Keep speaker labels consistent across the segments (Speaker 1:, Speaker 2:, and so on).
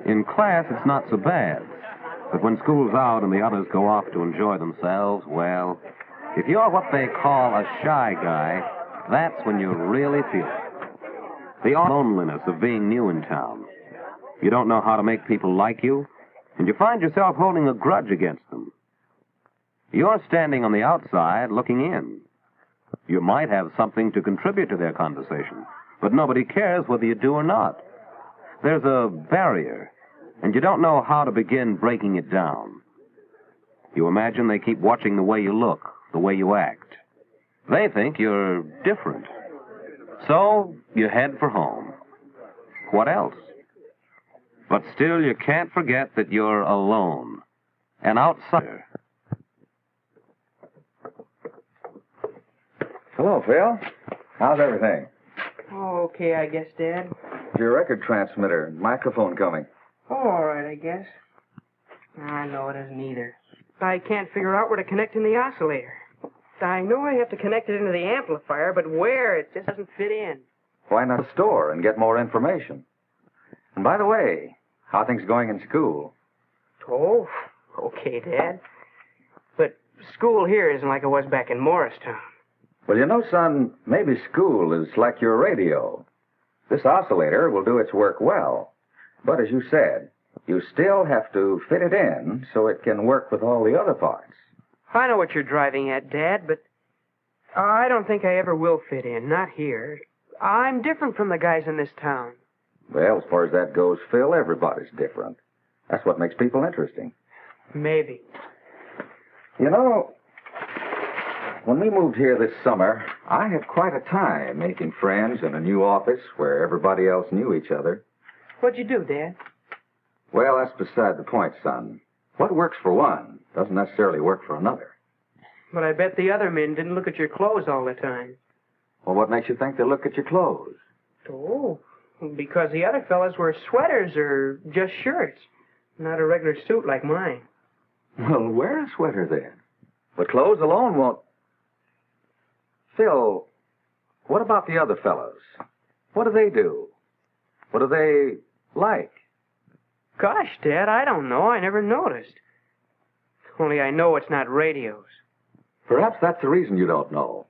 Speaker 1: In class, it's not so bad. But when school's out and the others go off to enjoy themselves, well, if you're what they call a shy guy, that's when you really feel it. The loneliness of being new in town. You don't know how to make people like you, and you find yourself holding a grudge against them. You're standing on the outside looking in. You might have something to contribute to their conversation, but nobody cares whether you do or not. There's a barrier, and you don't know how to begin breaking it down. You imagine they keep watching the way you look, the way you act. They think you're different. So you head for home. What else? But still, you can't forget that you're alone, an outsider.
Speaker 2: Hello, Phil. How's everything?
Speaker 3: Oh, okay, I guess, Dad.
Speaker 2: Is your record transmitter and microphone coming?
Speaker 3: Oh, all right, I guess. I know it isn't either. I can't figure out where to connect in the oscillator. I know I have to connect it into the amplifier, but where? It just doesn't fit in.
Speaker 2: Why not store and get more information? And by the way, how are things going in school?
Speaker 3: Oh, okay, Dad. But school here isn't like it was back in Morristown.
Speaker 2: Well, you know, son, maybe school is like your radio. This oscillator will do its work well. But as you said, you still have to fit it in so it can work with all the other parts.
Speaker 3: I know what you're driving at, Dad, but I don't think I ever will fit in, not here. I'm different from the guys in this town.
Speaker 2: Well, as far as that goes, Phil, everybody's different. That's what makes people interesting.
Speaker 3: Maybe.
Speaker 2: You know, when we moved here this summer, I had quite a time making friends in a new office where everybody else knew each other.
Speaker 3: What'd you do, Dad?
Speaker 2: Well, that's beside the point, son. What works for one doesn't necessarily work for another.
Speaker 3: But I bet the other men didn't look at your clothes all the time.
Speaker 2: Well, what makes you think they look at your clothes?
Speaker 3: Oh, because the other fellas wear sweaters or just shirts, not a regular suit like mine.
Speaker 2: Well, wear a sweater then. But clothes alone won't... Phil, what about the other fellows? What do they do? What do they like?
Speaker 3: Gosh, Dad, I don't know. I never noticed. Only I know it's not radios.
Speaker 2: Perhaps that's the reason you don't know.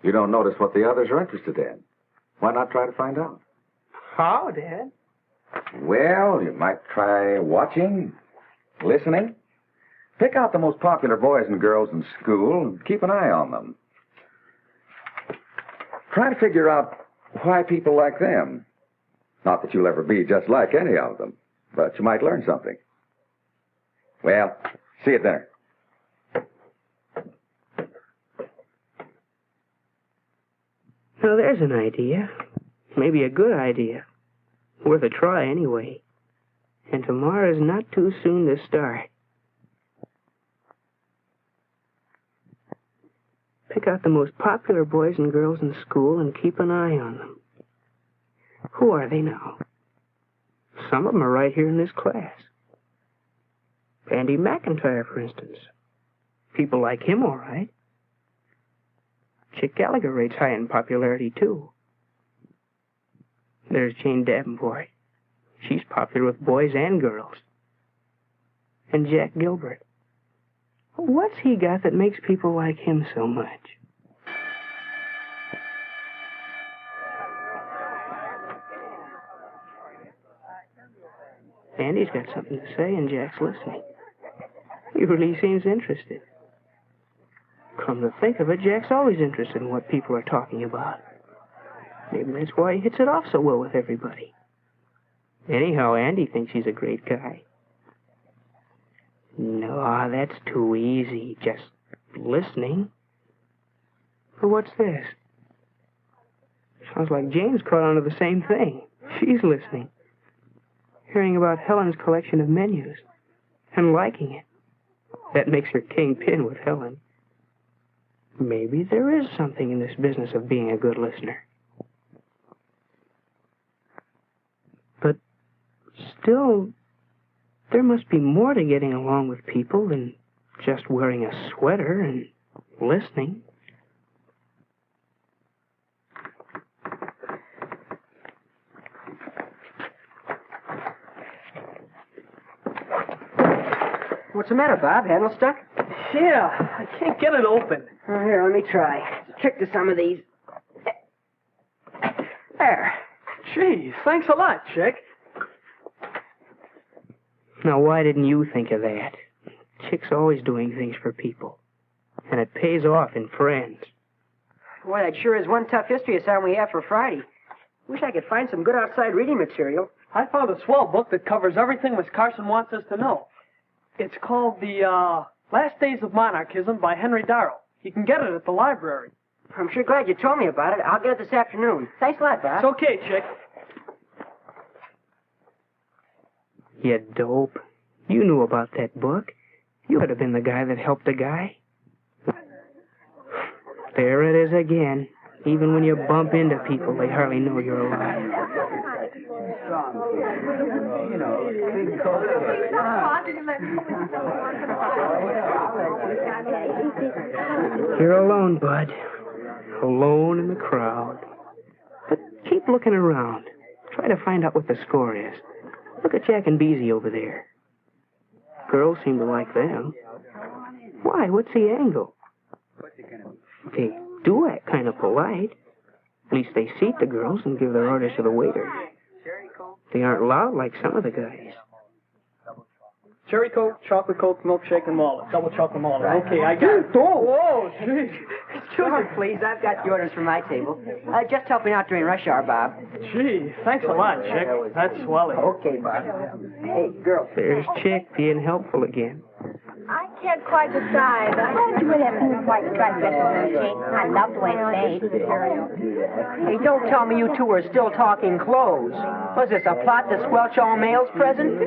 Speaker 2: You don't notice what the others are interested in. Why not try to find out?
Speaker 3: How, Dad?
Speaker 2: Well, you might try watching, listening. Pick out the most popular boys and girls in school and keep an eye on them. Try to figure out why people like them. Not that you'll ever be just like any of them, but you might learn something. Well, see you at dinner.
Speaker 3: Now, there's an idea. Maybe a good idea. Worth a try, anyway. And tomorrow's not too soon to start. Pick out the most popular boys and girls in school and keep an eye on them. Who are they now? Some of them are right here in this class. Andy McIntyre, for instance. People like him, all right. Chick Gallagher rates high in popularity, too. There's Jane Davenport. She's popular with boys and girls. And Jack Gilbert. What's he got that makes people like him so much? Andy's got something to say, and Jack's listening. He really seems interested. Come to think of it, Jack's always interested in what people are talking about. Maybe that's why he hits it off so well with everybody. Anyhow, Andy thinks he's a great guy. No, that's too easy. Just listening. Or what's this? Sounds like Jane's caught on to the same thing. She's listening. Hearing about Helen's collection of menus. And liking it. That makes her kingpin with Helen. Maybe there is something in this business of being a good listener. But still, there must be more to getting along with people than just wearing a sweater and listening.
Speaker 4: What's the matter, Bob? Handle stuck?
Speaker 3: Yeah, I can't get it open.
Speaker 4: Oh, here, let me try. It's a trick to some of these. There.
Speaker 3: Gee, thanks a lot, Chick. Now, why didn't you think of that? Chick's always doing things for people. And it pays off in friends.
Speaker 4: Boy, that sure is one tough history assignment we have for Friday. Wish I could find some good outside reading material.
Speaker 3: I found a swell book that covers everything Miss Carson wants us to know. It's called The Last Days of Monarchism by Henry Darrow. You can get it at the library.
Speaker 4: I'm sure glad you told me about it. I'll get it this afternoon. Thanks a lot, Bob.
Speaker 3: It's okay, Chick. You dope. You knew about that book. You could have been the guy that helped a guy. There it is again. Even when you bump into people, they hardly know you're alive. You're alone, Bud. Alone in the crowd. But keep looking around. Try to find out what the score is. Look at Jack and Beezy over there. Girls seem to like them. Why? What's the angle? They do act kind of polite. At least they seat the girls and give their orders to the waiter. They aren't loud like some of the guys. Cherry Coke, chocolate Coke, milkshake, and wallet. Double chocolate wallet. Right. Okay, I got it. Whoa, jeez.
Speaker 4: Choose it, please. I've got the orders for my table. Just helping out during rush hour, Bob.
Speaker 3: Gee, thanks a lot, Chick. That's swelling.
Speaker 4: Okay, Bob. Hey, girl.
Speaker 3: There's Chick being helpful again.
Speaker 5: I can't quite decide. I thought you would have been white striped dresses and shades. I love the way it's made.
Speaker 4: Hey, don't tell me you two are still talking clothes. Was this a plot to squelch all males present?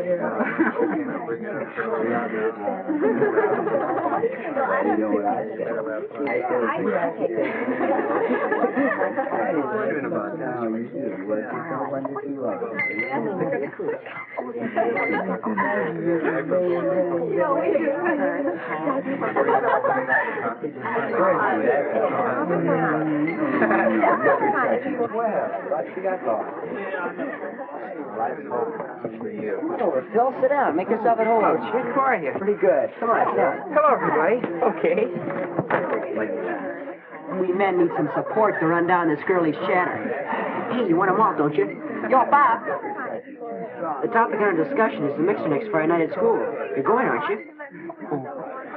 Speaker 4: Over, Phil, sit down. Make yourself at home. Oh, Chick, how are you? Pretty good. Come on, sit down.
Speaker 3: Hello, everybody. Okay.
Speaker 4: We men need some support to run down this girlish chatter. Hey, you want them all, don't you? Yo, Bob. The topic under discussion is the mixer next Friday night at school. You're going, aren't you?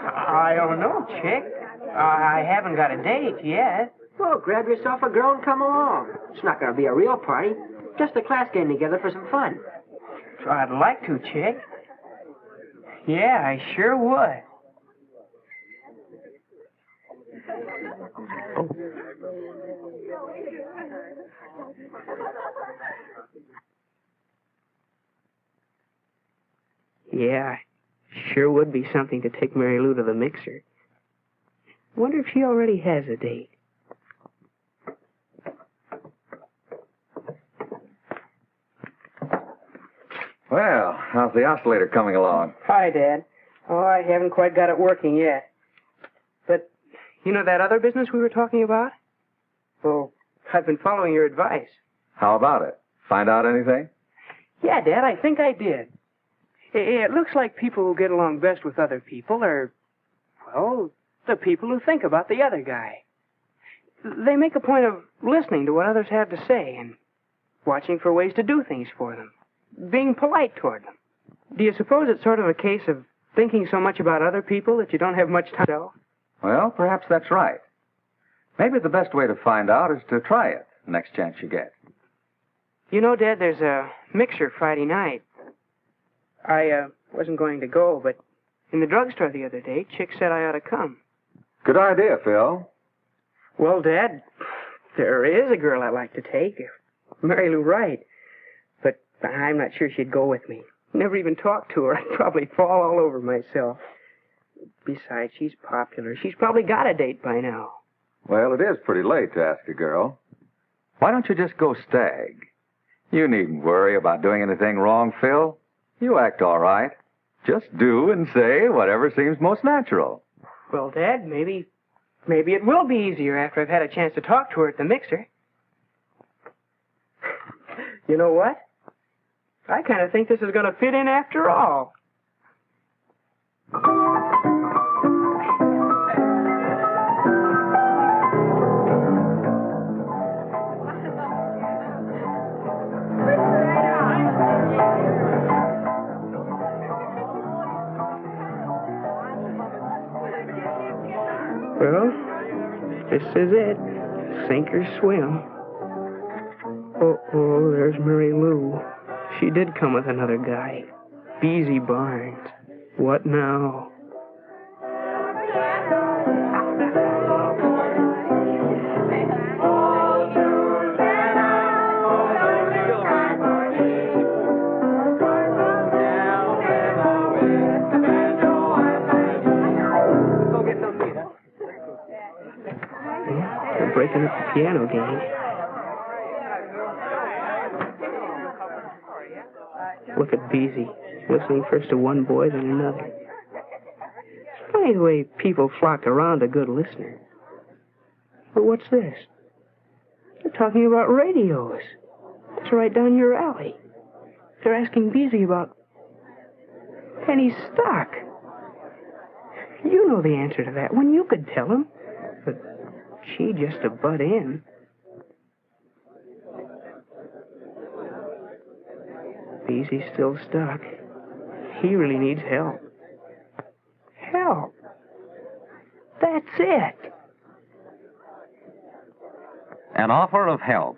Speaker 3: I don't know, Chick. I haven't got a date yet.
Speaker 4: Well, grab yourself a girl and come along. It's not going to be a real party. Just the class getting together for some fun.
Speaker 3: I'd like to, Chick. Yeah, I sure would. Yeah, sure would be something to take Mary Lou to the mixer. Wonder if she already has a date.
Speaker 2: Well, how's the oscillator coming along?
Speaker 3: Hi, Dad. Oh, I haven't quite got it working yet. But, you know that other business we were talking about? Well, I've been following your advice.
Speaker 2: How about it? Find out anything?
Speaker 3: Yeah, Dad, I think I did. It looks like people who get along best with other people are, well, the people who think about the other guy. They make a point of listening to what others have to say and watching for ways to do things for them, being polite toward them. Do you suppose it's sort of a case of thinking so much about other people that you don't have much time to yourself?
Speaker 2: Well, perhaps that's right. Maybe the best way to find out is to try it the next chance you get.
Speaker 3: You know, Dad, there's a mixer Friday night. I wasn't going to go, but in the drugstore the other day, Chick said I ought to come.
Speaker 2: Good idea, Phil.
Speaker 3: Well, Dad, there is a girl I'd like to take, Mary Lou Wright. But I'm not sure she'd go with me. Never even talked to her. I'd probably fall all over myself. Besides, she's popular. She's probably got a date by now.
Speaker 2: Well, it is pretty late to ask a girl. Why don't you just go stag? You needn't worry about doing anything wrong, Phil. You act all right. Just do and say whatever seems most natural.
Speaker 3: Well, Dad, maybe it will be easier after I've had a chance to talk to her at the mixer. You know what? I kind of think this is going to fit in after all. Well, this is it. Sink or swim. Oh, there's Mary Lou. She did come with another guy. Beezy Barnes. What now? They're breaking up the piano game. Look at Beezy, listening first to one boy, then another. It's funny the way people flock around a good listener. But what's this? They're talking about radios. That's right down your alley. They're asking Beezy about penny stock. You know the answer to that one. You could tell him. But she just to butt in. Beezy's still stuck. He really needs help. Help. That's it.
Speaker 1: An offer of help.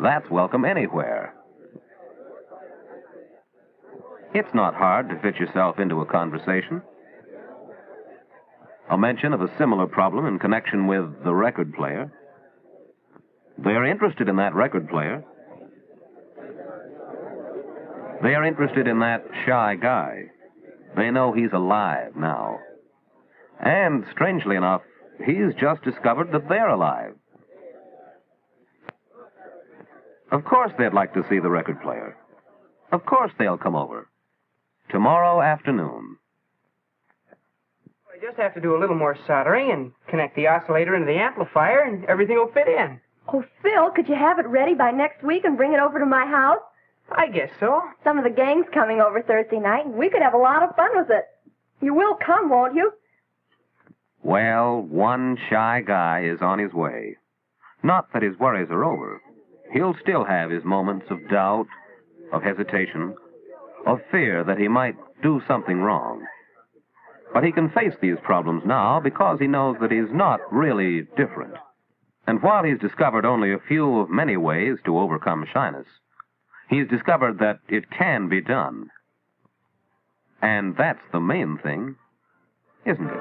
Speaker 1: That's welcome anywhere. It's not hard to fit yourself into a conversation. A mention of a similar problem in connection with the record player. They're interested in that record player. They are interested in that shy guy. They know he's alive now. And, strangely enough, he's just discovered that they're alive. Of course they'd like to see the record player. Of course they'll come over. Tomorrow afternoon.
Speaker 3: I just have to do a little more soldering and connect the oscillator into the amplifier, and everything will fit in.
Speaker 5: Oh, Phil, could you have it ready by next week and bring it over to my house?
Speaker 3: I guess so.
Speaker 5: Some of the gang's coming over Thursday night, and we could have a lot of fun with it. You will come, won't you?
Speaker 1: Well, one shy guy is on his way. Not that his worries are over. He'll still have his moments of doubt, of hesitation, of fear that he might do something wrong. But he can face these problems now because he knows that he's not really different. And while he's discovered only a few of many ways to overcome shyness, he's discovered that it can be done. And that's the main thing, isn't it?